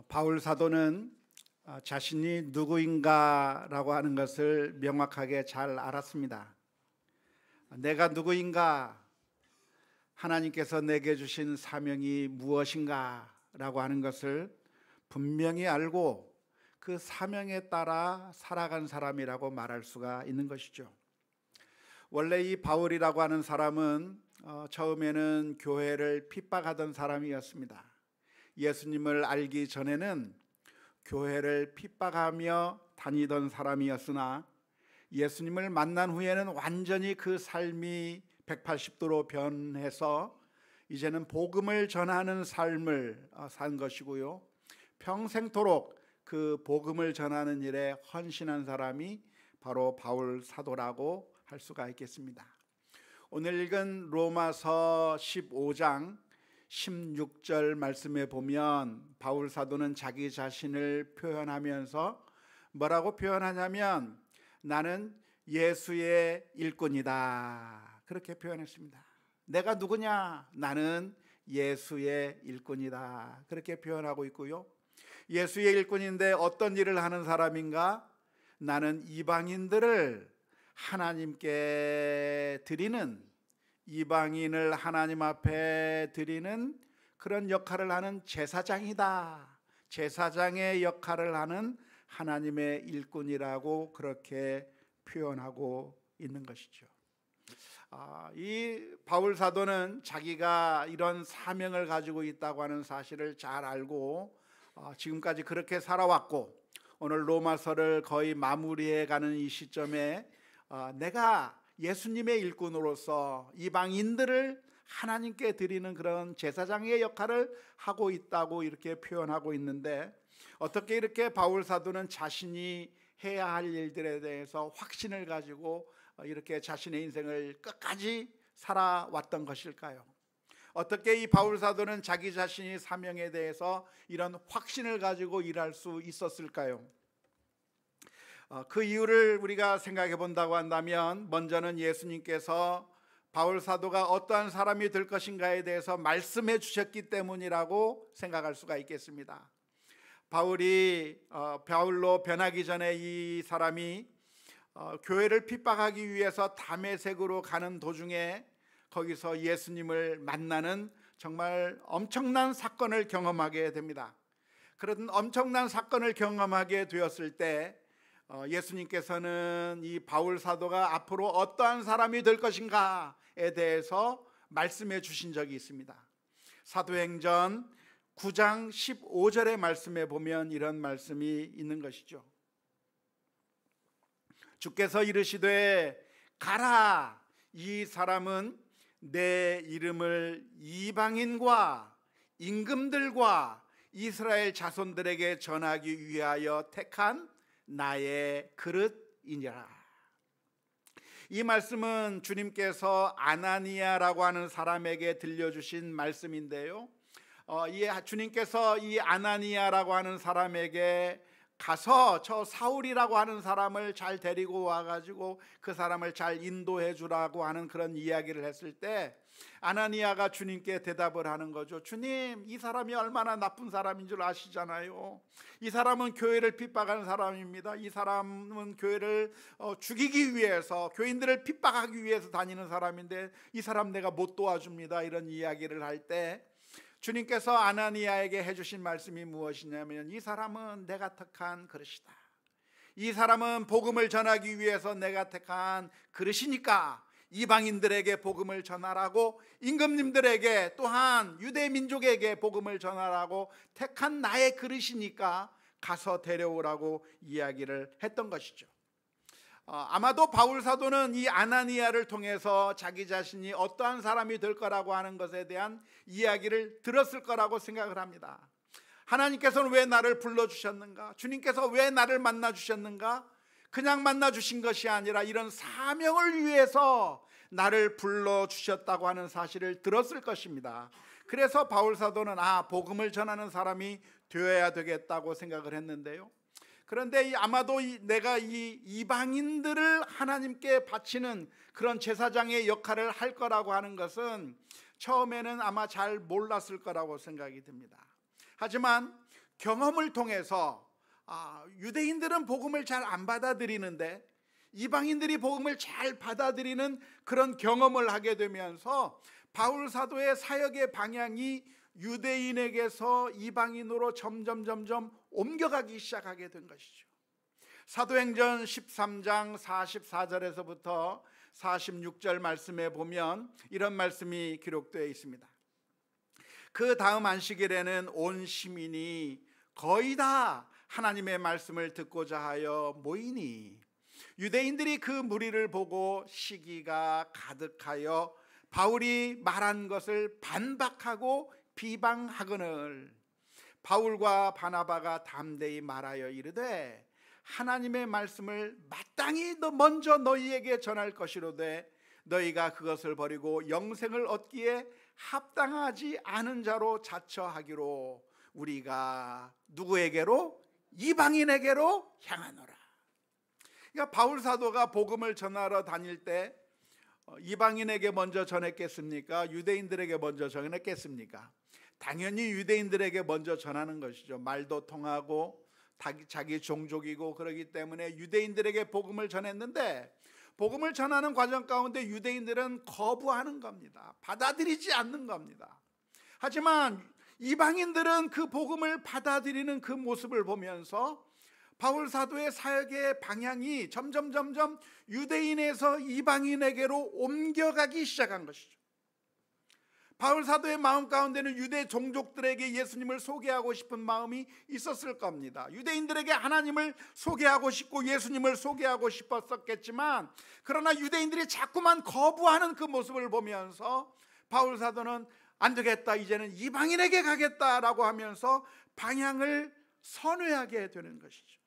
바울 사도는 자신이 누구인가라고 하는 것을 명확하게 잘 알았습니다. 내가 누구인가, 하나님께서 내게 주신 사명이 무엇인가라고 하는 것을 분명히 알고 그 사명에 따라 살아간 사람이라고 말할 수가 있는 것이죠. 원래 이 바울이라고 하는 사람은 처음에는 교회를 핍박하던 사람이었습니다. 예수님을 알기 전에는 교회를 핍박하며 다니던 사람이었으나 예수님을 만난 후에는 완전히 그 삶이 180도로 변해서 이제는 복음을 전하는 삶을 산 것이고요, 평생토록 그 복음을 전하는 일에 헌신한 사람이 바로 바울 사도라고 할 수가 있겠습니다. 오늘 읽은 로마서 15장 16절 말씀에 보면 바울 사도는 자기 자신을 표현하면서 뭐라고 표현하냐면 나는 예수의 일꾼이다, 그렇게 표현했습니다. 내가 누구냐? 나는 예수의 일꾼이다, 그렇게 표현하고 있고요, 예수의 일꾼인데 어떤 일을 하는 사람인가? 나는 이방인들을 하나님께 드리는, 이방인을 하나님 앞에 드리는 그런 역할을 하는 제사장이다, 제사장의 역할을 하는 하나님의 일꾼이라고 그렇게 표현하고 있는 것이죠. 이 바울 사도는 자기가 이런 사명을 가지고 있다고 하는 사실을 잘 알고 지금까지 그렇게 살아왔고, 오늘 로마서를 거의 마무리해 가는 이 시점에 내가 예수님의 일꾼으로서 이방인들을 하나님께 드리는 그런 제사장의 역할을 하고 있다고 이렇게 표현하고 있는데, 어떻게 이렇게 바울 사도는 자신이 해야 할 일들에 대해서 확신을 가지고 이렇게 자신의 인생을 끝까지 살아왔던 것일까요? 어떻게 이 바울 사도는 자기 자신의 사명에 대해서 이런 확신을 가지고 일할 수 있었을까요? 그 이유를 우리가 생각해 본다고 한다면, 먼저는 예수님께서 바울 사도가 어떠한 사람이 될 것인가에 대해서 말씀해 주셨기 때문이라고 생각할 수가 있겠습니다. 바울이 바울로 변하기 전에 이 사람이 교회를 핍박하기 위해서 다메섹으로 가는 도중에 거기서 예수님을 만나는 정말 엄청난 사건을 경험하게 됩니다. 그런 엄청난 사건을 경험하게 되었을 때 예수님께서는 이 바울 사도가 앞으로 어떠한 사람이 될 것인가에 대해서 말씀해 주신 적이 있습니다. 사도행전 9장 15절의 말씀에 보면 이런 말씀이 있는 것이죠. 주께서 이르시되 가라, 이 사람은 내 이름을 이방인과 임금들과 이스라엘 자손들에게 전하기 위하여 택한 나의 그릇이니라. 이 말씀은 주님께서 아나니아라고 하는 사람에게 들려주신 말씀인데요, 주님께서 이 아나니아라고 하는 사람에게 가서 저 사울이라고 하는 사람을 잘 데리고 와가지고 그 사람을 잘 인도해 주라고 하는 그런 이야기를 했을 때 아나니아가 주님께 대답을 하는 거죠. 주님, 이 사람이 얼마나 나쁜 사람인 줄 아시잖아요. 이 사람은 교회를 핍박하는 사람입니다. 이 사람은 교회를 죽이기 위해서, 교인들을 핍박하기 위해서 다니는 사람인데 이 사람 내가 못 도와줍니다, 이런 이야기를 할 때 주님께서 아나니아에게 해주신 말씀이 무엇이냐면, 이 사람은 내가 택한 그릇이다. 이 사람은 복음을 전하기 위해서 내가 택한 그릇이니까 이방인들에게 복음을 전하라고, 임금님들에게 또한 유대 민족에게 복음을 전하라고 택한 나의 그릇이니까 가서 데려오라고 이야기를 했던 것이죠. 아마도 바울 사도는 이 아나니아를 통해서 자기 자신이 어떠한 사람이 될 거라고 하는 것에 대한 이야기를 들었을 거라고 생각을 합니다. 하나님께서는 왜 나를 불러주셨는가? 주님께서 왜 나를 만나주셨는가? 그냥 만나주신 것이 아니라 이런 사명을 위해서 나를 불러주셨다고 하는 사실을 들었을 것입니다. 그래서 바울 사도는 복음을 전하는 사람이 되어야 되겠다고 생각을 했는데요, 그런데 아마도 내가 이 이방인들을 하나님께 바치는 그런 제사장의 역할을 할 거라고 하는 것은 처음에는 아마 잘 몰랐을 거라고 생각이 듭니다. 하지만 경험을 통해서 유대인들은 복음을 잘 안 받아들이는데 이방인들이 복음을 잘 받아들이는 그런 경험을 하게 되면서 바울 사도의 사역의 방향이 유대인에게서 이방인으로 점점 옮겨가기 시작하게 된 것이죠. 사도행전 13장 44절에서부터 46절 말씀에 보면 이런 말씀이 기록되어 있습니다. 그 다음 안식일에는 온 시민이 거의 다 하나님의 말씀을 듣고자 하여 모이니 유대인들이 그 무리를 보고 시기가 가득하여 바울이 말한 것을 반박하고 비방하거늘 바울과 바나바가 담대히 말하여 이르되 하나님의 말씀을 마땅히 먼저 너희에게 전할 것이로되 너희가 그것을 버리고 영생을 얻기에 합당하지 않은 자로 자처하기로 우리가 누구에게로? 이방인에게로 향하노라. 그러니까 바울 사도가 복음을 전하러 다닐 때 이방인에게 먼저 전했겠습니까? 유대인들에게 먼저 전했겠습니까? 당연히 유대인들에게 먼저 전하는 것이죠. 말도 통하고 자기 종족이고 그러기 때문에 유대인들에게 복음을 전했는데 복음을 전하는 과정 가운데 유대인들은 거부하는 겁니다. 받아들이지 않는 겁니다. 하지만 이방인들은 그 복음을 받아들이는 그 모습을 보면서 바울 사도의 사역의 방향이 점점 유대인에서 이방인에게로 옮겨가기 시작한 것이죠. 바울 사도의 마음 가운데는 유대 종족들에게 예수님을 소개하고 싶은 마음이 있었을 겁니다. 유대인들에게 하나님을 소개하고 싶고 예수님을 소개하고 싶었겠지만 그러나 유대인들이 자꾸만 거부하는 그 모습을 보면서 바울 사도는 안 되겠다, 이제는 이방인에게 가겠다라고 하면서 방향을 선회하게 되는 것이죠.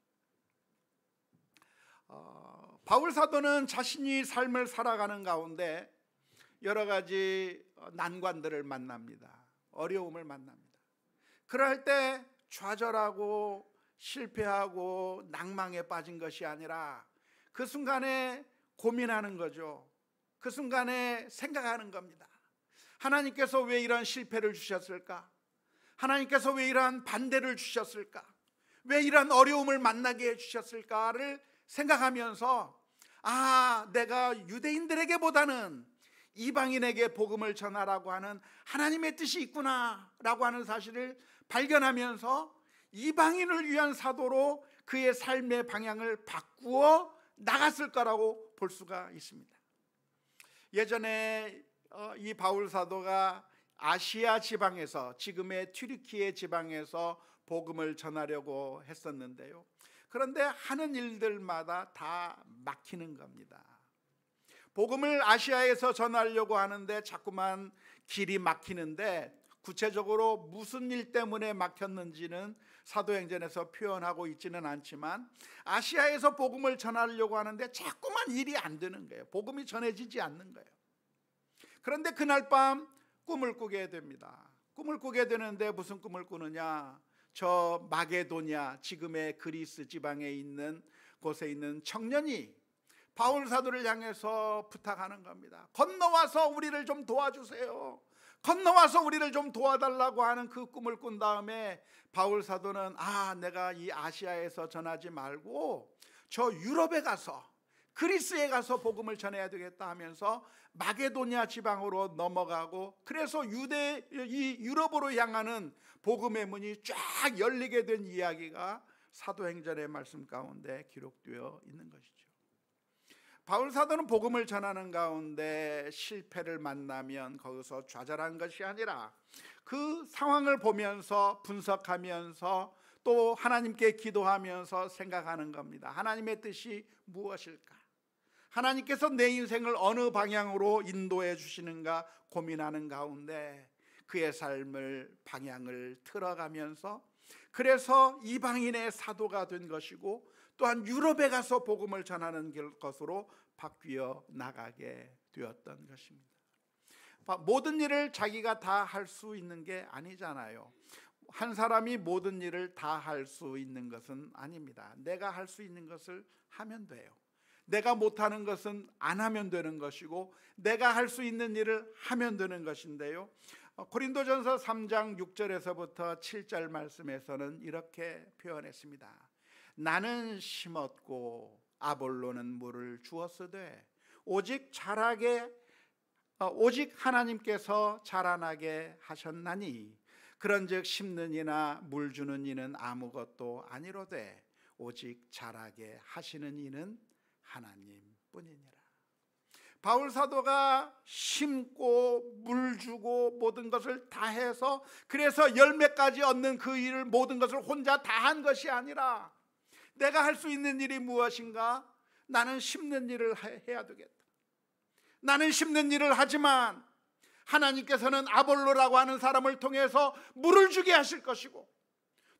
바울 사도는 자신이 삶을 살아가는 가운데 여러 가지 난관들을 만납니다. 어려움을 만납니다. 그럴 때 좌절하고 실패하고 낭망에 빠진 것이 아니라 그 순간에 고민하는 거죠. 그 순간에 생각하는 겁니다. 하나님께서 왜 이런 실패를 주셨을까? 하나님께서 왜 이러한 반대를 주셨을까? 왜 이런 어려움을 만나게 해주셨을까를 생각하면서 내가 유대인들에게보다는 이방인에게 복음을 전하라고 하는 하나님의 뜻이 있구나 라고 하는 사실을 발견하면서 이방인을 위한 사도로 그의 삶의 방향을 바꾸어 나갔을 거라고 볼 수가 있습니다. 예전에 이 바울 사도가 아시아 지방에서, 지금의 튀르키예 지방에서 복음을 전하려고 했었는데요. 그런데 하는 일들마다 다 막히는 겁니다. 복음을 아시아에서 전하려고 하는데 자꾸만 길이 막히는데 구체적으로 무슨 일 때문에 막혔는지는 사도행전에서 표현하고 있지는 않지만 아시아에서 복음을 전하려고 하는데 자꾸만 일이 안 되는 거예요. 복음이 전해지지 않는 거예요. 그런데 그날 밤 꿈을 꾸게 됩니다. 꿈을 꾸게 되는데 무슨 꿈을 꾸느냐? 저 마게도냐, 지금의 그리스 지방에 있는 곳에 있는 청년이 바울 사도를 향해서 부탁하는 겁니다. 건너와서 우리를 좀 도와주세요. 건너와서 우리를 좀 도와달라고 하는 그 꿈을 꾼 다음에 바울 사도는 내가 이 아시아에서 전하지 말고 저 유럽에 가서, 그리스에 가서 복음을 전해야 되겠다 하면서 마게도냐 지방으로 넘어가고, 그래서 이 유럽으로 향하는 복음의 문이 쫙 열리게 된 이야기가 사도행전의 말씀 가운데 기록되어 있는 것이죠. 바울 사도는 복음을 전하는 가운데 실패를 만나면 거기서 좌절한 것이 아니라 그 상황을 보면서 분석하면서 또 하나님께 기도하면서 생각하는 겁니다. 하나님의 뜻이 무엇일까? 하나님께서 내 인생을 어느 방향으로 인도해 주시는가 고민하는 가운데 그의 삶을 방향을 틀어가면서 그래서 이방인의 사도가 된 것이고 또한 유럽에 가서 복음을 전하는 것으로 바뀌어 나가게 되었던 것입니다. 모든 일을 자기가 다 할 수 있는 게 아니잖아요. 한 사람이 모든 일을 다 할 수 있는 것은 아닙니다. 내가 할 수 있는 것을 하면 돼요. 내가 못하는 것은 안 하면 되는 것이고 내가 할 수 있는 일을 하면 되는 것인데요. 고린도전서 3장 6절에서부터 7절 말씀에서는 이렇게 표현했습니다. 나는 심었고 아볼로는 물을 주었으되 오직 하나님께서 자라나게 하셨나니 그런즉 심는 이나 물 주는 이는 아무것도 아니로되 오직 자라게 하시는 이는 하나님뿐이니라. 바울 사도가 심고 물 주고 모든 것을 다 해서 그래서 열매까지 얻는 그 일을 모든 것을 혼자 다 한 것이 아니라 내가 할 수 있는 일이 무엇인가? 나는 심는 일을 해야 되겠다. 나는 심는 일을 하지만 하나님께서는 아볼로라고 하는 사람을 통해서 물을 주게 하실 것이고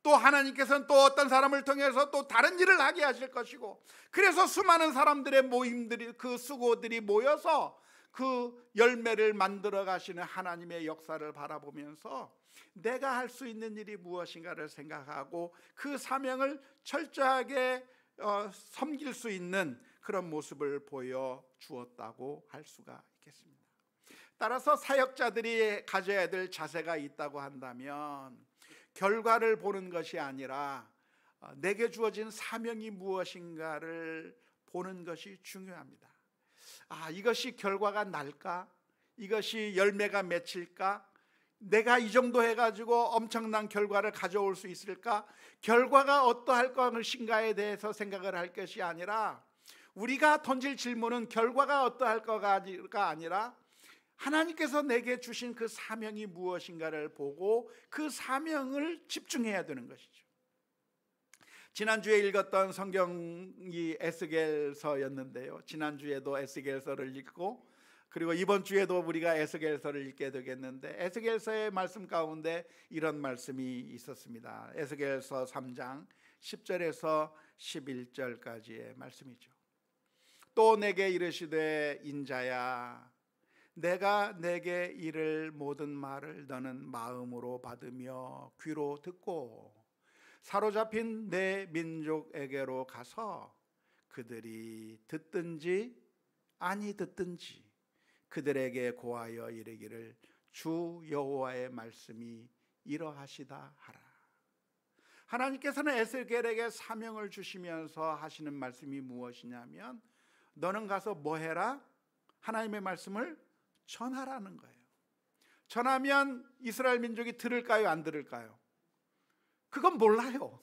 또 하나님께서는 또 어떤 사람을 통해서 또 다른 일을 하게 하실 것이고 그래서 수많은 사람들의 모임들이 그 수고들이 모여서 그 열매를 만들어 가시는 하나님의 역사를 바라보면서 내가 할 수 있는 일이 무엇인가를 생각하고 그 사명을 철저하게 섬길 수 있는 그런 모습을 보여주었다고 할 수가 있겠습니다. 따라서 사역자들이 가져야 될 자세가 있다고 한다면 결과를 보는 것이 아니라 내게 주어진 사명이 무엇인가를 보는 것이 중요합니다. 이것이 결과가 날까? 이것이 열매가 맺힐까? 내가 이 정도 해가지고 엄청난 결과를 가져올 수 있을까? 결과가 어떠할 것인가에 대해서 생각을 할 것이 아니라 우리가 던질 질문은 결과가 어떠할 거가 아니라 하나님께서 내게 주신 그 사명이 무엇인가를 보고 그 사명을 집중해야 되는 것이죠. 지난주에 읽었던 성경이 에스겔서였는데요. 지난주에도 에스겔서를 읽고 그리고 이번 주에도 우리가 에스겔서를 읽게 되겠는데 에스겔서의 말씀 가운데 이런 말씀이 있었습니다. 에스겔서 3장 10절에서 11절까지의 말씀이죠. 또 내게 이르시되 인자야 내가 내게 이를 모든 말을 너는 마음으로 받으며 귀로 듣고 사로잡힌 내 민족에게로 가서 그들이 듣든지 아니 듣든지 그들에게 고하여 이르기를 주 여호와의 말씀이 이러하시다 하라. 하나님께서는 에스겔에게 사명을 주시면서 하시는 말씀이 무엇이냐면 너는 가서 뭐 해라? 하나님의 말씀을 전하라는 거예요. 전하면 이스라엘 민족이 들을까요? 안 들을까요? 그건 몰라요.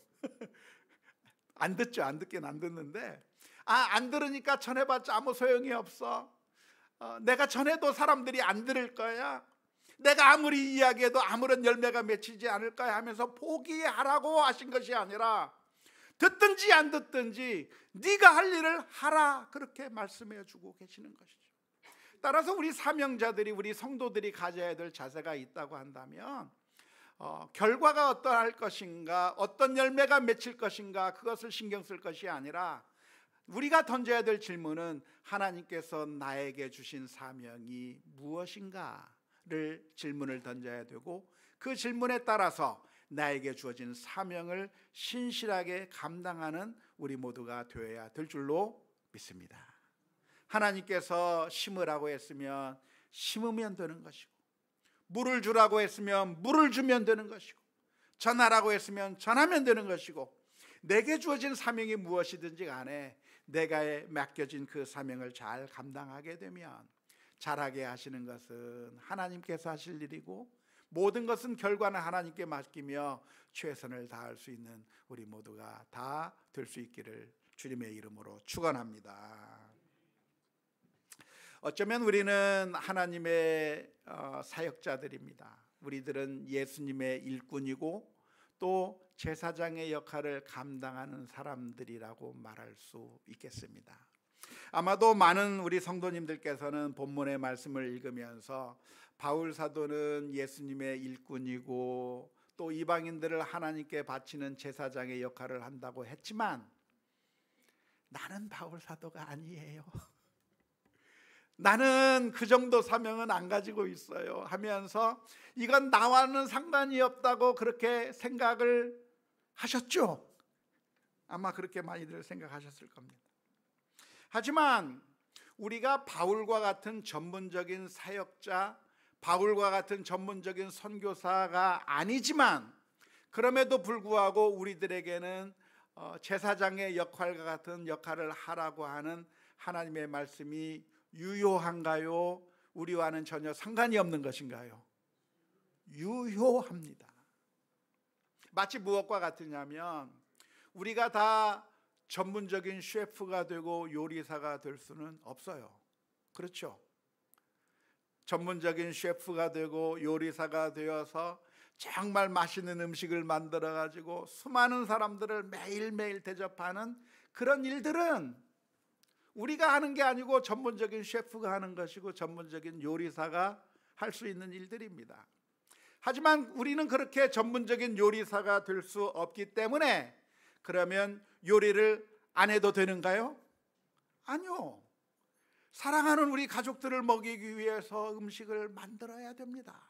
안 듣죠. 안 듣긴 안 듣는데 안 들으니까 전해봤자 아무 소용이 없어. 내가 전해도 사람들이 안 들을 거야. 내가 아무리 이야기해도 아무런 열매가 맺히지 않을 거야 하면서 포기하라고 하신 것이 아니라 듣든지 안 듣든지 네가 할 일을 하라 그렇게 말씀해 주고 계시는 것이죠. 따라서 우리 사명자들이 우리 성도들이 가져야 될 자세가 있다고 한다면 결과가 어떠할 것인가 어떤 열매가 맺힐 것인가 그것을 신경 쓸 것이 아니라 우리가 던져야 될 질문은 하나님께서 나에게 주신 사명이 무엇인가를 질문을 던져야 되고 그 질문에 따라서 나에게 주어진 사명을 신실하게 감당하는 우리 모두가 되어야 될 줄로 믿습니다. 하나님께서 심으라고 했으면 심으면 되는 것이고 물을 주라고 했으면 물을 주면 되는 것이고 전하라고 했으면 전하면 되는 것이고 내게 주어진 사명이 무엇이든지 간에 내가 맡겨진 그 사명을 잘 감당하게 되면 잘하게 하시는 것은 하나님께서 하실 일이고 모든 것은 결과는 하나님께 맡기며 최선을 다할 수 있는 우리 모두가 다 될 수 있기를 주님의 이름으로 축원합니다. 어쩌면 우리는 하나님의 사역자들입니다. 우리들은 예수님의 일꾼이고 또 제사장의 역할을 감당하는 사람들이라고 말할 수 있겠습니다. 아마도 많은 우리 성도님들께서는 본문의 말씀을 읽으면서 바울 사도는 예수님의 일꾼이고 또 이방인들을 하나님께 바치는 제사장의 역할을 한다고 했지만 나는 바울 사도가 아니에요. 나는 그 정도 사명은 안 가지고 있어요 하면서 이건 나와는 상관이 없다고 그렇게 생각을 하셨죠. 아마 그렇게 많이들 생각하셨을 겁니다. 하지만 우리가 바울과 같은 전문적인 사역자, 바울과 같은 전문적인 선교사가 아니지만 그럼에도 불구하고 우리들에게는 제사장의 역할과 같은 역할을 하라고 하는 하나님의 말씀이 유효한가요? 우리와는 전혀 상관이 없는 것인가요? 유효합니다. 마치 무엇과 같으냐면 우리가 다 전문적인 셰프가 되고 요리사가 될 수는 없어요. 그렇죠? 전문적인 셰프가 되고 요리사가 되어서 정말 맛있는 음식을 만들어 가지고 수많은 사람들을 매일매일 대접하는 그런 일들은 우리가 하는 게 아니고 전문적인 셰프가 하는 것이고 전문적인 요리사가 할 수 있는 일들입니다. 하지만 우리는 그렇게 전문적인 요리사가 될 수 없기 때문에 그러면 요리를 안 해도 되는가요? 아니요. 사랑하는 우리 가족들을 먹이기 위해서 음식을 만들어야 됩니다.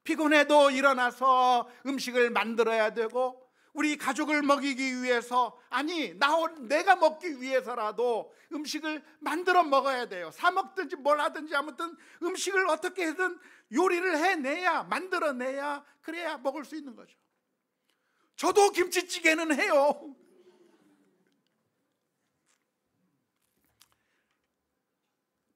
피곤해도 일어나서 음식을 만들어야 되고 우리 가족을 먹이기 위해서, 아니 내가 먹기 위해서라도 음식을 만들어 먹어야 돼요. 사 먹든지 뭘 하든지 아무튼 음식을 어떻게든 요리를 해내야, 만들어내야, 그래야 먹을 수 있는 거죠. 저도 김치찌개는 해요.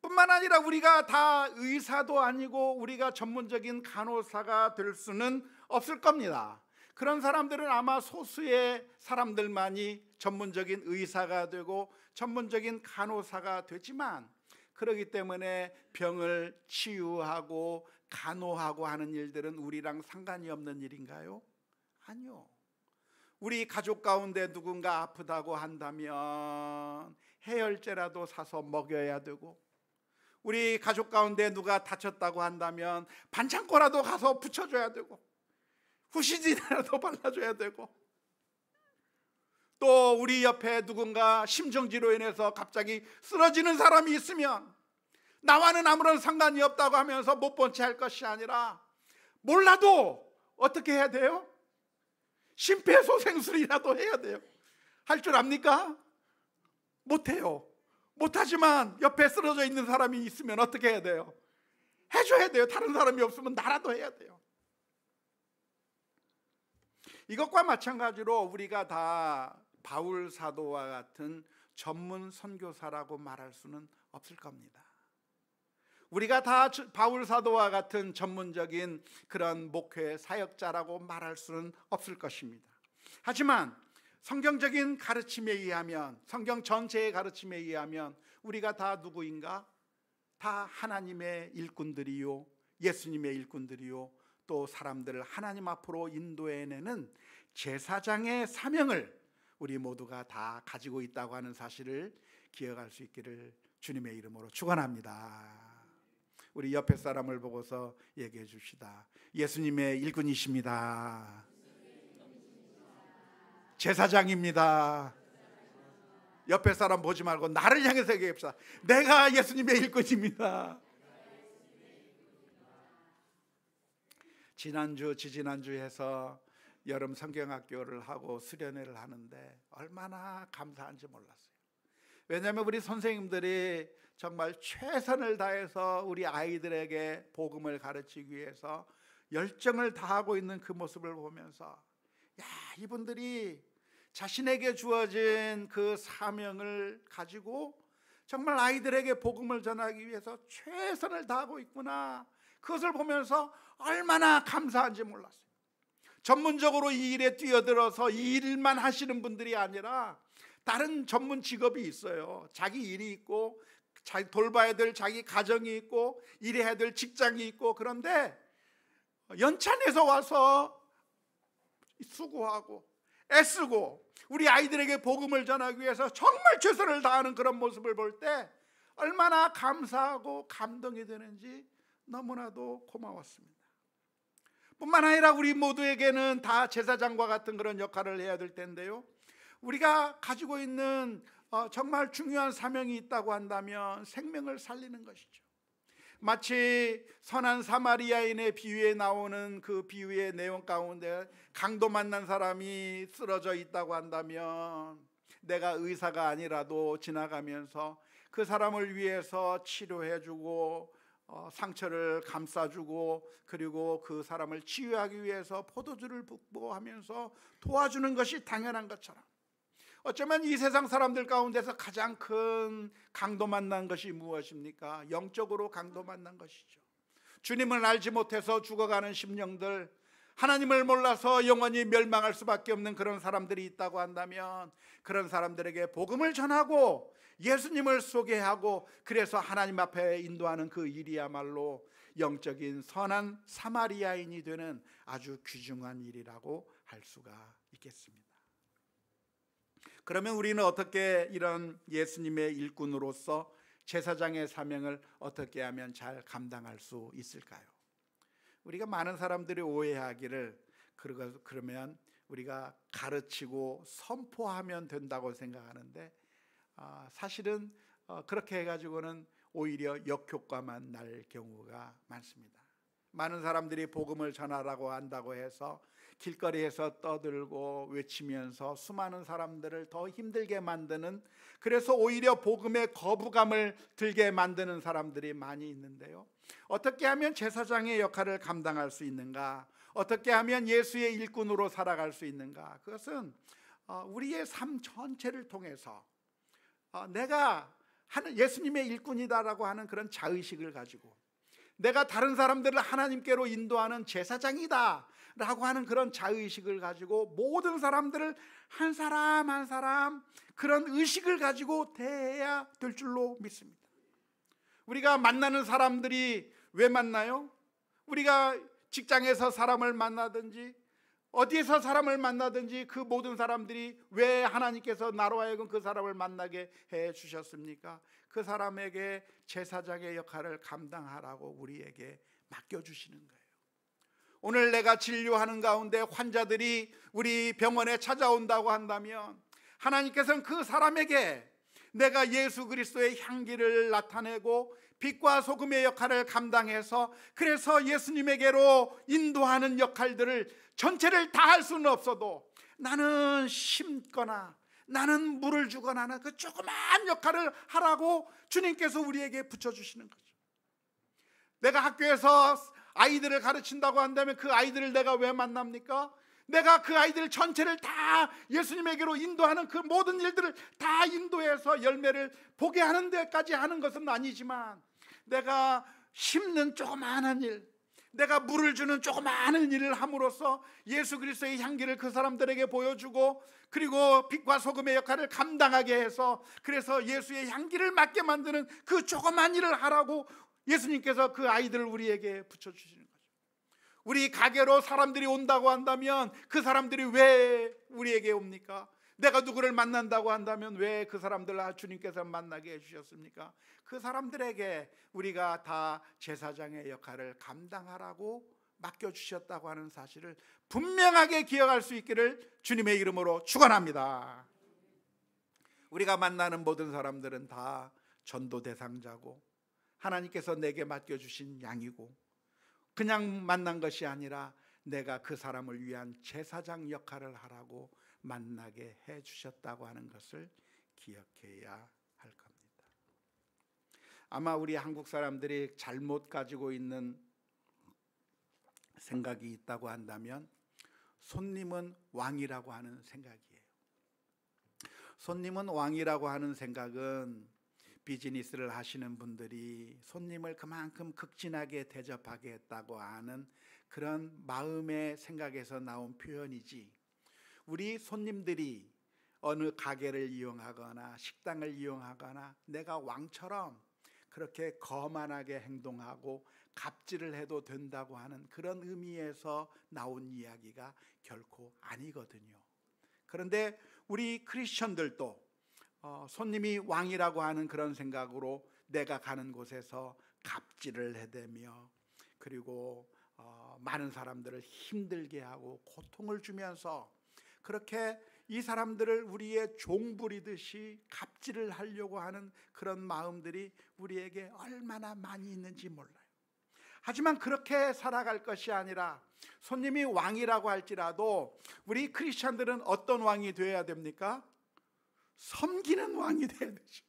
뿐만 아니라 우리가 다 의사도 아니고 우리가 전문적인 간호사가 될 수는 없을 겁니다. 그런 사람들은 아마 소수의 사람들만이 전문적인 의사가 되고 전문적인 간호사가 되지만, 그렇기 때문에 병을 치유하고 간호하고 하는 일들은 우리랑 상관이 없는 일인가요? 아니요. 우리 가족 가운데 누군가 아프다고 한다면 해열제라도 사서 먹여야 되고, 우리 가족 가운데 누가 다쳤다고 한다면 반창고라도 가서 붙여줘야 되고, 후시딘이라도 발라줘야 되고, 또 우리 옆에 누군가 심정지로 인해서 갑자기 쓰러지는 사람이 있으면 나와는 아무런 상관이 없다고 하면서 못 본 채 할 것이 아니라 몰라도 어떻게 해야 돼요? 심폐소생술이라도 해야 돼요. 할 줄 압니까? 못해요. 못하지만 옆에 쓰러져 있는 사람이 있으면 어떻게 해야 돼요? 해줘야 돼요. 다른 사람이 없으면 나라도 해야 돼요. 이것과 마찬가지로 우리가 다 바울 사도와 같은 전문 선교사라고 말할 수는 없을 겁니다. 우리가 다 바울 사도와 같은 전문적인 그런 목회 사역자라고 말할 수는 없을 것입니다. 하지만 성경적인 가르침에 의하면, 성경 전체의 가르침에 의하면 우리가 다 누구인가? 다 하나님의 일꾼들이요, 예수님의 일꾼들이요, 또 사람들을 하나님 앞으로 인도해내는 제사장의 사명을 우리 모두가 다 가지고 있다고 하는 사실을 기억할 수 있기를 주님의 이름으로 축원합니다. 우리 옆에 사람을 보고서 얘기해 줍시다. 예수님의 일꾼이십니다. 제사장입니다. 옆에 사람 보지 말고 나를 향해서 얘기합시다. 내가 예수님의 일꾼입니다. 지난주, 지지난주 해서 여름 성경학교를 하고 수련회를 하는데 얼마나 감사한지 몰랐어요. 왜냐하면 우리 선생님들이 정말 최선을 다해서 우리 아이들에게 복음을 가르치기 위해서 열정을 다하고 있는 그 모습을 보면서, 야, 이분들이 자신에게 주어진 그 사명을 가지고 정말 아이들에게 복음을 전하기 위해서 최선을 다하고 있구나, 그것을 보면서 얼마나 감사한지 몰랐어요. 전문적으로 이 일에 뛰어들어서 이 일만 하시는 분들이 아니라 다른 전문 직업이 있어요. 자기 일이 있고 자기 돌봐야 될 자기 가정이 있고 일해야 될 직장이 있고, 그런데 연찬에서 와서 수고하고 애쓰고 우리 아이들에게 복음을 전하기 위해서 정말 최선을 다하는 그런 모습을 볼 때 얼마나 감사하고 감동이 되는지 너무나도 고마웠습니다. 뿐만 아니라 우리 모두에게는 다 제사장과 같은 그런 역할을 해야 될 텐데요, 우리가 가지고 있는 정말 중요한 사명이 있다고 한다면 생명을 살리는 것이죠. 마치 선한 사마리아인의 비유에 나오는 그 비유의 내용 가운데 강도 만난 사람이 쓰러져 있다고 한다면 내가 의사가 아니라도 지나가면서 그 사람을 위해서 치료해주고 상처를 감싸주고 그리고 그 사람을 치유하기 위해서 포도주를 붓고 하면서 도와주는 것이 당연한 것처럼, 어쩌면 이 세상 사람들 가운데서 가장 큰 강도 만난 것이 무엇입니까? 영적으로 강도 만난 것이죠. 주님을 알지 못해서 죽어가는 심령들, 하나님을 몰라서 영원히 멸망할 수밖에 없는 그런 사람들이 있다고 한다면, 그런 사람들에게 복음을 전하고 예수님을 소개하고 그래서 하나님 앞에 인도하는 그 일이야말로 영적인 선한 사마리아인이 되는 아주 귀중한 일이라고 할 수가 있겠습니다. 그러면 우리는 어떻게 이런 예수님의 일꾼으로서 제사장의 사명을 어떻게 하면 잘 감당할 수 있을까요? 우리가 많은 사람들이 오해하기를 그러면 우리가 가르치고 선포하면 된다고 생각하는데, 사실은 그렇게 해가지고는 오히려 역효과만 날 경우가 많습니다. 많은 사람들이 복음을 전하라고 한다고 해서 길거리에서 떠들고 외치면서 수많은 사람들을 더 힘들게 만드는, 그래서 오히려 복음에 거부감을 들게 만드는 사람들이 많이 있는데요, 어떻게 하면 제사장의 역할을 감당할 수 있는가? 어떻게 하면 예수의 일꾼으로 살아갈 수 있는가? 그것은 우리의 삶 전체를 통해서 내가 예수님의 일꾼이다라고 하는 그런 자의식을 가지고, 내가 다른 사람들을 하나님께로 인도하는 제사장이다 라고 하는 그런 자의식을 가지고 모든 사람들을 한 사람 한 사람 그런 의식을 가지고 대해야 될 줄로 믿습니다. 우리가 만나는 사람들이 왜 만나요? 우리가 직장에서 사람을 만나든지 어디에서 사람을 만나든지 그 모든 사람들이 왜 하나님께서 나로 하여금 그 사람을 만나게 해 주셨습니까? 그 사람에게 제사장의 역할을 감당하라고 우리에게 맡겨주시는 거예요. 오늘 내가 진료하는 가운데 환자들이 우리 병원에 찾아온다고 한다면 하나님께서는 그 사람에게 내가 예수 그리스도의 향기를 나타내고 빛과 소금의 역할을 감당해서 그래서 예수님에게로 인도하는 역할들을 전체를 다 할 수는 없어도 나는 심거나 나는 물을 주거나 하는 그 조그마한 역할을 하라고 주님께서 우리에게 붙여주시는 거죠. 내가 학교에서 아이들을 가르친다고 한다면 그 아이들을 내가 왜 만납니까? 내가 그 아이들 전체를 다 예수님에게로 인도하는 그 모든 일들을 다 인도해서 열매를 보게 하는 데까지 하는 것은 아니지만, 내가 심는 조그마한 일, 내가 물을 주는 조그마한 일을 함으로써 예수 그리스도의 향기를 그 사람들에게 보여주고 그리고 빛과 소금의 역할을 감당하게 해서 그래서 예수의 향기를 맡게 만드는 그 조그마한 일을 하라고 예수님께서 그 아이들을 우리에게 붙여주시는 거죠. 우리 가게로 사람들이 온다고 한다면 그 사람들이 왜 우리에게 옵니까? 내가 누구를 만난다고 한다면 왜 그 사람들을 주님께서 만나게 해주셨습니까? 그 사람들에게 우리가 다 제사장의 역할을 감당하라고 맡겨주셨다고 하는 사실을 분명하게 기억할 수 있기를 주님의 이름으로 축원합니다. 우리가 만나는 모든 사람들은 다 전도 대상자고 하나님께서 내게 맡겨주신 양이고, 그냥 만난 것이 아니라 내가 그 사람을 위한 제사장 역할을 하라고 만나게 해주셨다고 하는 것을 기억해야 할 겁니다. 아마 우리 한국 사람들이 잘못 가지고 있는 생각이 있다고 한다면 손님은 왕이라고 하는 생각이에요. 손님은 왕이라고 하는 생각은 비즈니스를 하시는 분들이 손님을 그만큼 극진하게 대접하겠다고 하는 그런 마음의 생각에서 나온 표현이지, 우리 손님들이 어느 가게를 이용하거나 식당을 이용하거나 내가 왕처럼 그렇게 거만하게 행동하고 갑질을 해도 된다고 하는 그런 의미에서 나온 이야기가 결코 아니거든요. 그런데 우리 크리스천들도 손님이 왕이라고 하는 그런 생각으로 내가 가는 곳에서 갑질을 해대며 그리고 많은 사람들을 힘들게 하고 고통을 주면서 그렇게 이 사람들을 우리의 종 부리듯이 갑질을 하려고 하는 그런 마음들이 우리에게 얼마나 많이 있는지 몰라요. 하지만 그렇게 살아갈 것이 아니라 손님이 왕이라고 할지라도 우리 크리스천들은 어떤 왕이 되어야 됩니까? 섬기는 왕이 되어야 되죠.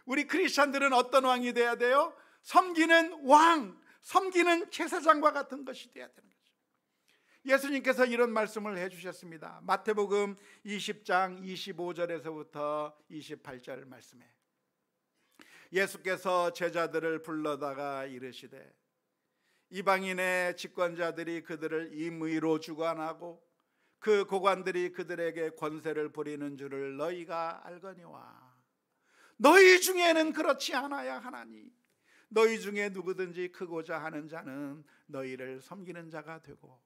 우리 크리스천들은 어떤 왕이 되어야 돼요? 섬기는 왕, 섬기는 제사장과 같은 것이 되어야 되는 거죠. 예수님께서 이런 말씀을 해주셨습니다. 마태복음 20장 25절에서부터 28절 말씀에 예수께서 제자들을 불러다가 이르시되 이방인의 집권자들이 그들을 임의로 주관하고 그 고관들이 그들에게 권세를 부리는 줄을 너희가 알거니와 너희 중에는 그렇지 않아야 하나니 너희 중에 누구든지 크고자 하는 자는 너희를 섬기는 자가 되고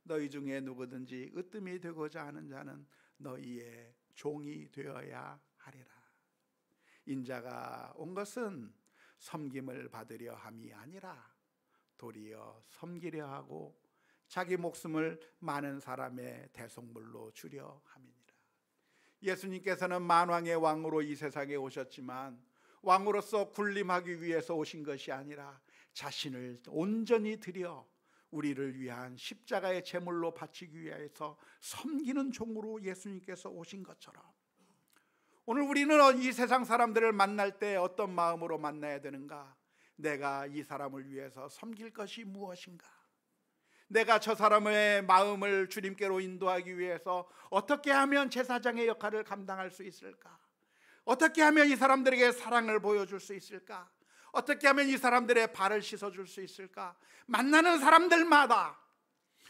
너희 중에 누구든지 으뜸이 되고자 하는 자는 너희의 종이 되어야 하리라. 인자가 온 것은 섬김을 받으려 함이 아니라 도리어 섬기려 하고 자기 목숨을 많은 사람의 대속물로 주려 함이니라. 예수님께서는 만왕의 왕으로 이 세상에 오셨지만 왕으로서 군림하기 위해서 오신 것이 아니라 자신을 온전히 드려 우리를 위한 십자가의 제물로 바치기 위해서 섬기는 종으로 예수님께서 오신 것처럼 오늘 우리는 이 세상 사람들을 만날 때 어떤 마음으로 만나야 되는가? 내가 이 사람을 위해서 섬길 것이 무엇인가? 내가 저 사람의 마음을 주님께로 인도하기 위해서 어떻게 하면 제사장의 역할을 감당할 수 있을까? 어떻게 하면 이 사람들에게 사랑을 보여줄 수 있을까? 어떻게 하면 이 사람들의 발을 씻어줄 수 있을까? 만나는 사람들마다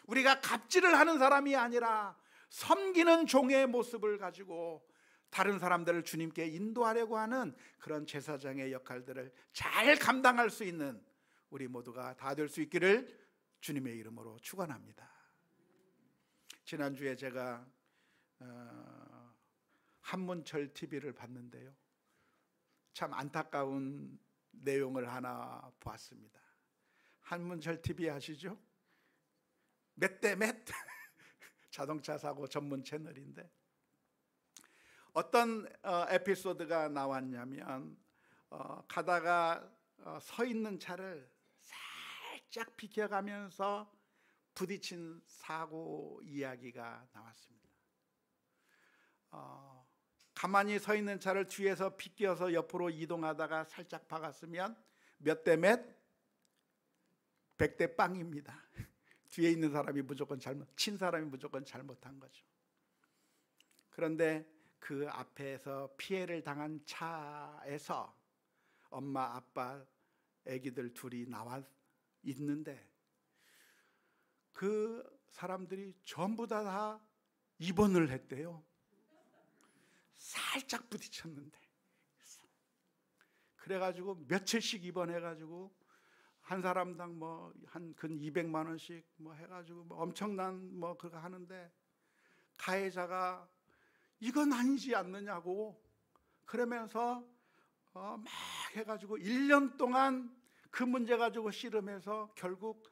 우리가 갑질을 하는 사람이 아니라 섬기는 종의 모습을 가지고 다른 사람들을 주님께 인도하려고 하는 그런 제사장의 역할들을 잘 감당할 수 있는 우리 모두가 다 될 수 있기를 주님의 이름으로 축원합니다. 지난주에 제가 한문철 TV를 봤는데요, 참 안타까운 내용을 하나 보았습니다. 한문철 TV 아시죠? 몇 대 몇 자동차 사고 전문 채널인데 어떤 에피소드가 나왔냐면 가다가 서 있는 차를 살짝 비켜가면서 부딪힌 사고 이야기가 나왔습니다. 가만히 서 있는 차를 뒤에서 비껴서 옆으로 이동하다가 살짝 박았으면 몇 대 몇? 100대 빵입니다. 뒤에 있는 사람이 무조건 친 사람이 무조건 잘못한 거죠. 그런데 그 앞에서 피해를 당한 차에서 엄마, 아빠, 아기들 둘이 나와 있는데 그 사람들이 전부 다 입원을 했대요. 살짝 부딪혔는데. 그래가지고 며칠씩 입원해가지고 한 사람당 뭐 한 근 200만 원씩 뭐 해가지고 뭐 엄청난 뭐 그거 하는데 가해자가 이건 아니지 않느냐고 그러면서 막 해가지고 1년 동안 그 문제 가지고 씨름해서 결국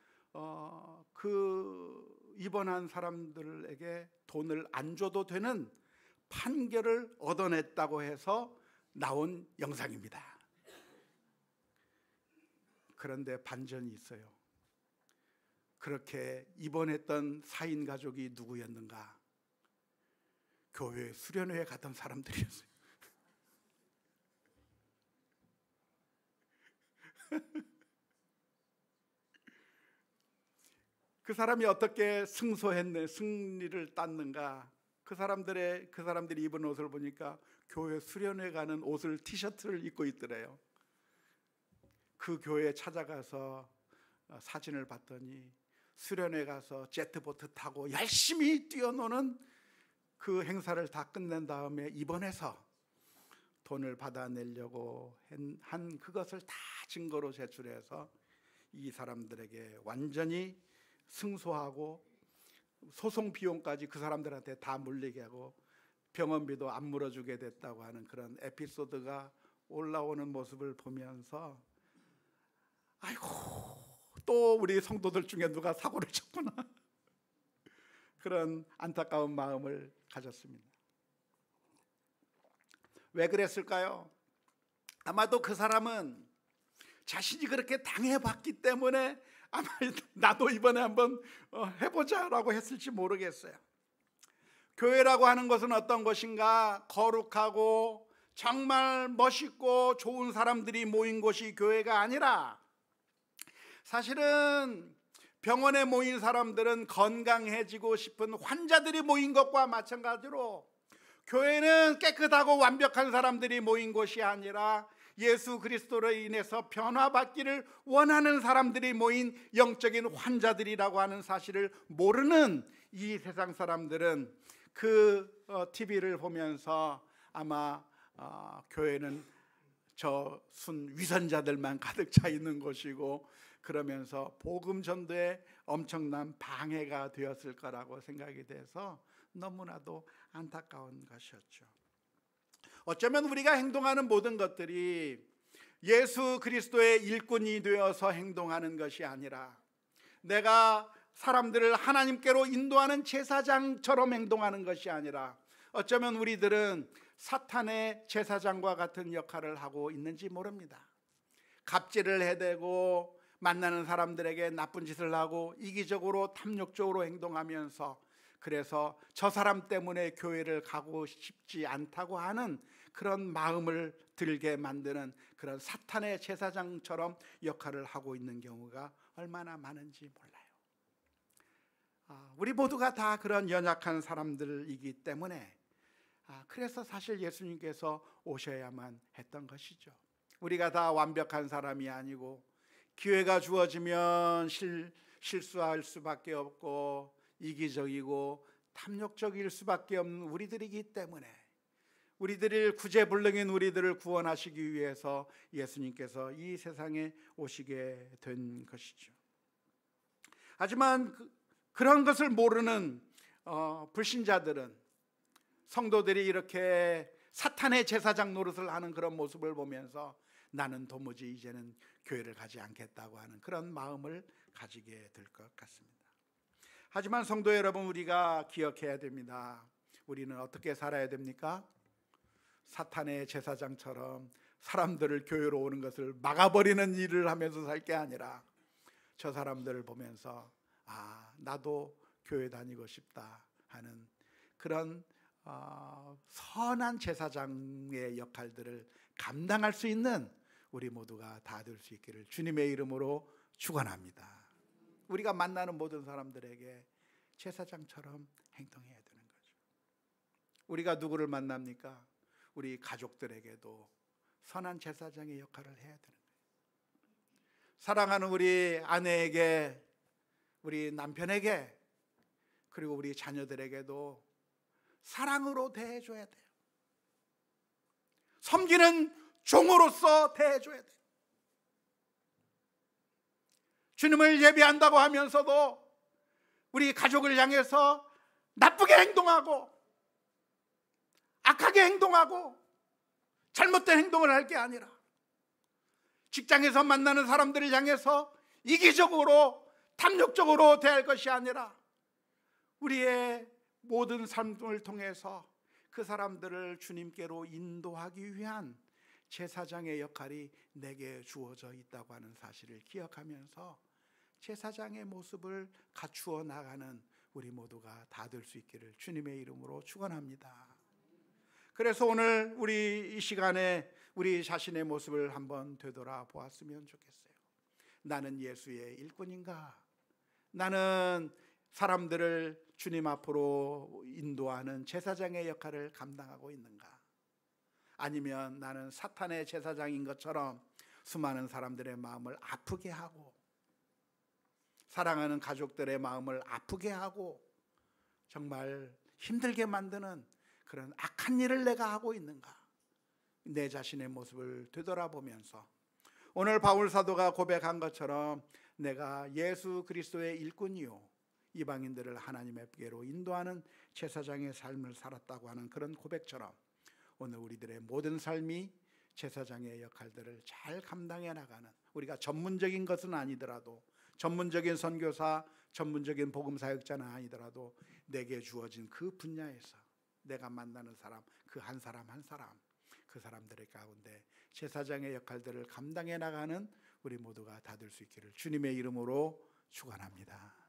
그 입원한 사람들에게 돈을 안 줘도 되는 판결을 얻어냈다고 해서 나온 영상입니다. 그런데 반전이 있어요. 그렇게 입원했던 사인 가족이 누구였는가? 교회 수련회에 갔던 사람들이었어요. 그 사람이 어떻게 승리를 땄는가? 그 사람들이 입은 옷을 보니까 교회 수련회 가는 옷을 티셔츠를 입고 있더래요. 그 교회에 찾아가서 사진을 봤더니 수련회 가서 제트보트 타고 열심히 뛰어노는 그 행사를 다 끝낸 다음에 입원해서 돈을 받아내려고 한 그것을 다 증거로 제출해서 이 사람들에게 완전히 승소하고 소송 비용까지 그 사람들한테 다 물리게 하고 병원비도 안 물어주게 됐다고 하는 그런 에피소드가 올라오는 모습을 보면서 아이고 또 우리 성도들 중에 누가 사고를 쳤구나 그런 안타까운 마음을 가졌습니다. 왜 그랬을까요? 아마도 그 사람은 자신이 그렇게 당해봤기 때문에 아마 나도 이번에 한번 해보자라고 했을지 모르겠어요. 교회라고 하는 것은 어떤 것인가? 거룩하고 정말 멋있고 좋은 사람들이 모인 곳이 교회가 아니라, 사실은 병원에 모인 사람들은 건강해지고 싶은 환자들이 모인 것과 마찬가지로 교회는 깨끗하고 완벽한 사람들이 모인 곳이 아니라 예수 그리스도로 인해서 변화받기를 원하는 사람들이 모인 영적인 환자들이라고 하는 사실을 모르는 이 세상 사람들은 그 TV를 보면서 아마 교회는 저 순 위선자들만 가득 차 있는 곳이고, 그러면서 복음 전도에 엄청난 방해가 되었을 거라고 생각이 돼서 너무나도 안타까운 것이었죠. 어쩌면 우리가 행동하는 모든 것들이 예수 그리스도의 일꾼이 되어서 행동하는 것이 아니라 내가 사람들을 하나님께로 인도하는 제사장처럼 행동하는 것이 아니라, 어쩌면 우리들은 사탄의 제사장과 같은 역할을 하고 있는지 모릅니다. 갑질을 해대고 만나는 사람들에게 나쁜 짓을 하고 이기적으로 탐욕적으로 행동하면서, 그래서 저 사람 때문에 교회를 가고 싶지 않다고 하는 그런 마음을 들게 만드는 그런 사탄의 제사장처럼 역할을 하고 있는 경우가 얼마나 많은지 몰라요. 우리 모두가 다 그런 연약한 사람들이기 때문에 그래서 사실 예수님께서 오셔야만 했던 것이죠. 우리가 다 완벽한 사람이 아니고 기회가 주어지면 실수할 수밖에 없고 이기적이고 탐욕적일 수밖에 없는 우리들이기 때문에 우리들을 구제불능인 우리들을 구원하시기 위해서 예수님께서 이 세상에 오시게 된 것이죠. 하지만 그런 것을 모르는 불신자들은, 성도들이 이렇게 사탄의 제사장 노릇을 하는 그런 모습을 보면서 나는 도무지 이제는 교회를 가지 않겠다고 하는 그런 마음을 가지게 될 것 같습니다. 하지만 성도 여러분, 우리가 기억해야 됩니다. 우리는 어떻게 살아야 됩니까? 사탄의 제사장처럼 사람들을 교회로 오는 것을 막아버리는 일을 하면서 살 게 아니라 저 사람들을 보면서 나도 교회 다니고 싶다 하는 그런 선한 제사장의 역할들을 감당할 수 있는 우리 모두가 다 될 수 있기를 주님의 이름으로 축원합니다. 우리가 만나는 모든 사람들에게 제사장처럼 행동해야 되는 거죠. 우리가 누구를 만납니까? 우리 가족들에게도 선한 제사장의 역할을 해야 되는 거예요. 사랑하는 우리 아내에게, 우리 남편에게, 그리고 우리 자녀들에게도 사랑으로 대해줘야 돼요. 섬기는 종으로서 대해줘야 돼요. 주님을 예배한다고 하면서도 우리 가족을 향해서 나쁘게 행동하고 악하게 행동하고 잘못된 행동을 할 게 아니라, 직장에서 만나는 사람들을 향해서 이기적으로 탐욕적으로 대할 것이 아니라 우리의 모든 삶을 통해서 그 사람들을 주님께로 인도하기 위한 제사장의 역할이 내게 주어져 있다고 하는 사실을 기억하면서 제사장의 모습을 갖추어 나가는 우리 모두가 다 될 수 있기를 주님의 이름으로 축원합니다. 그래서 오늘 우리 이 시간에 우리 자신의 모습을 한번 되돌아보았으면 좋겠어요. 나는 예수의 일꾼인가? 나는 사람들을 주님 앞으로 인도하는 제사장의 역할을 감당하고 있는가? 아니면 나는 사탄의 제사장인 것처럼 수많은 사람들의 마음을 아프게 하고 사랑하는 가족들의 마음을 아프게 하고 정말 힘들게 만드는 그런 악한 일을 내가 하고 있는가? 내 자신의 모습을 되돌아보면서 오늘 바울 사도가 고백한 것처럼 내가 예수 그리스도의 일꾼이요 이방인들을 하나님께로 인도하는 제사장의 삶을 살았다고 하는 그런 고백처럼 오늘 우리들의 모든 삶이 제사장의 역할들을 잘 감당해 나가는, 우리가 전문적인 것은 아니더라도, 전문적인 선교사, 전문적인 복음 사역자는 아니더라도 내게 주어진 그 분야에서 내가 만나는 사람, 그 한 사람 한 사람, 그 사람들의 가운데 제사장의 역할들을 감당해 나가는 우리 모두가 다 될 수 있기를 주님의 이름으로 축원합니다.